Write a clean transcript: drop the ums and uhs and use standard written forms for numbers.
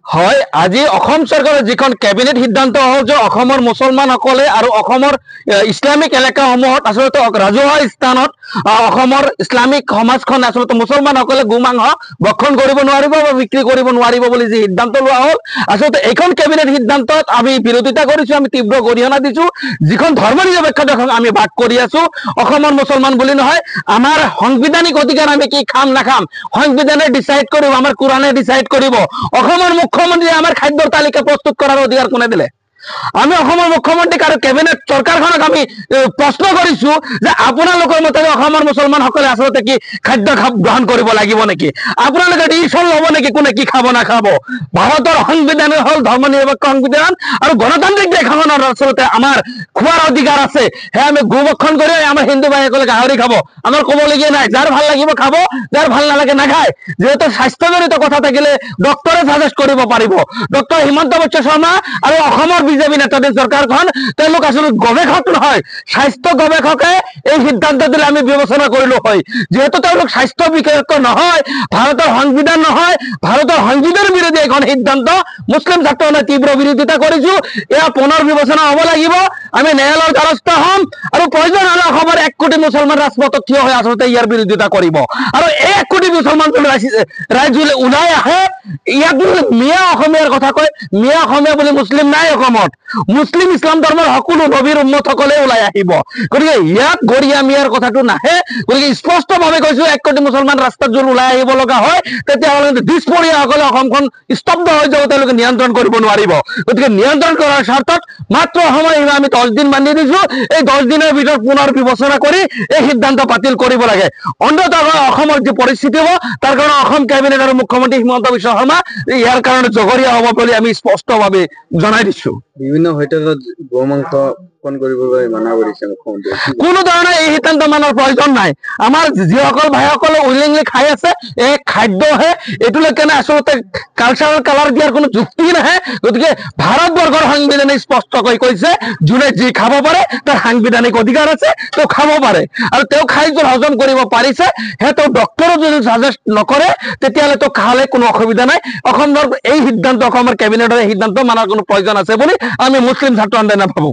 হয়, আজি অসম চৰকাৰৰ যিখন কেবিনেট সিদ্ধান্ত হ'ল যে অসমৰ মুছলমানসকলে আৰু অসমৰ ইছলামিক এলেকাসমূহত আচলতে ৰাজহুৱা স্থানত অসমৰ ইছলামিক সমাজখন আচলতে মুছলমানসকলে গোমাংস ভক্ষণ কৰিব নোৱাৰিব বা বিক্ৰী কৰিব নোৱাৰিব বুলি যি সিদ্ধান্ত লোৱা হ'ল, আচলতে এইখন কেবিনেট সিদ্ধান্তত আমি বিৰোধিতা কৰিছোঁ, আমি তীব্ৰ গৰিহণা দিছোঁ। যিখন ধৰ্ম নিৰপেক্ষ দেশক আমি বাদ কৰি আছোঁ, অসমৰ মুছলমান বুলি নহয়, আমাৰ সাংবিধানিক অধিকাৰ আমি কি খাম নাখাম সংবিধানে ডিচাইড কৰিব, আমাৰ কোৰাণে ডিচাইড কৰিব। অসমৰ মুখ্যমন্ত্ৰী আমাৰ খাদ্যৰ তালিকা প্ৰস্তুত কৰাৰ অধিকাৰ কোনে দিলে? আমি অসমৰ মুখ্যমন্ত্ৰীক আৰু কেবিনেট চৰকাৰখনক আমি প্ৰশ্ন কৰিছো যে আপোনালোকৰ মতে অসমৰ মুছলমানসকলে আচলতে কি খাদ্য গ্ৰহণ কৰিব লাগিব নেকি? আপোনালোকে ডিচিশ্যন ল'ব নেকি কোনে কি খাব নাখাব? ভাৰতৰ সংবিধান হ'ল ধৰ্ম নিৰপেক্ষ সংবিধান আৰু গণতান্ত্ৰিক দেশখনৰ আচলতে আমাৰ খোৱাৰ অধিকাৰ আছে। সেয়া আমি গোভক্ষণ কৰি আমাৰ হিন্দু ভাইসকলে গাহৰি খাব, আমাৰ ক'বলগীয়া নাই। যাৰ ভাল লাগিব খাব, যাৰ ভাল নালাগে নাখায়। যিহেতু স্বাস্থ্যজনিত কথা থাকিলে ডক্টৰে ছাজেষ্ট কৰিব পাৰিব। ডক্টৰ হিমন্ত বিশ্ব শৰ্মা আৰু অসমৰ বিজেপি নেতাধীন চৰকাৰখন তেওঁলোক আচলতে গৱেষক নহয়, স্বাস্থ্য গৱেষকে এই সিদ্ধান্ত দিলে আমি বিবেচনা কৰিলো হয়। যিহেতু তেওঁলোক স্বাস্থ্য বিশেষজ্ঞ নহয়, ভাৰতৰ সংবিধান নহয়, ভাৰতৰ সংবিধানৰ বিৰোধী এখন সিদ্ধান্ত মুছলিম ছাত্ৰসকলে তীব্ৰ বিৰোধিতা কৰিছো। এয়া পুনৰ বিবেচনা হ'ব লাগিব। আমি ন্যায়ালয়ৰ দ্বাৰস্থ হ'ম আৰু প্ৰয়োজন হ'লে অসমৰ 1 কোটি মুছলমান ৰাজপথত থিয় হৈ আচলতে ইয়াৰ বিৰোধিতা কৰিব। আৰু এই 1 কোটি মুছলমান ৰাইজ যদি ওলাই আহে, ইয়াক মিয়া অসমীয়াৰ কথা কয়, মিয়া অসমীয়া বুলি মুছলিম নাই অসমত। মুছলিম ইছলাম ধৰ্মৰ সকলো নবীৰ উম্মতসকলে ওলাই আহিব। গতিকে ইয়াত গৰিয়া মিয়াৰ কথাটো নাহে। গতিকে স্পষ্টভাৱে কৈছো, 1 কোটি মুছলমান ৰাস্তাত যদি ওলাই আহিব লগা হয়, তেতিয়াহ'লে দিছপৰীয়াসকলে অসমখন স্তব্ধ হৈ যাব, তেওঁলোকে নিয়ন্ত্ৰণ কৰিব নোৱাৰিব। গতিকে নিয়ন্ত্ৰণ কৰাৰ স্বাৰ্থত মাত্ৰ সময় আমি 10 দিন বান্ধি দিছো। এই 10 দিনৰ ভিতৰত পুনৰ বিবেচনা কৰি এই সিদ্ধান্ত বাতিল কৰিব লাগে। অন্ততঃ অসমৰ যি পৰিস্থিতি হ'ব তাৰ কাৰণে অসম কেবিনেট আৰু মুখ্যমন্ত্ৰী হিমন্ত বিশ্ব শৰ্মা ইয়াৰ কাৰণে জগৰীয়া হ'ব বুলি আমি স্পষ্টভাৱে জনাই দিছো। বিভিন্ন হোটেলত গোমাংস পান কৰিবলৈ মানা কৰিছে মুখ্যমন্ত্ৰী। কোনো ধৰণে এই সিদ্ধান্ত মানাৰ প্ৰয়োজন নাই। আমাৰ যিসকল ভাইসকলে উইলিংলি খাই আছে, এই খাদ্যহে এইটোলৈকে আচলতে কালচাৰেল কালাৰ দিয়াৰ কোনো যুক্তি নাহে। গতিকে ভাৰতবৰ্ষৰ সংবিধানে স্পষ্টকৈ কৈছে, যোনে যি খাব পাৰে তাৰ সাংবিধানিক অধিকাৰ আছে, তেওঁ খাব পাৰে। আৰু তেওঁ খাই যদি হজম কৰিব পাৰিছে, সেই তেওঁ ডক্টৰো যদি ছাজেষ্ট নকৰে, তেতিয়াহ'লে তেওঁ খালে কোনো অসুবিধা নাই। অসমৰ এই সিদ্ধান্ত, অসমৰ কেবিনেটৰ এই সিদ্ধান্ত মানাৰ কোনো প্ৰয়োজন আছে বুলি আমি মুছলিম ছাত্ৰ আন্দোলনে ভাবো।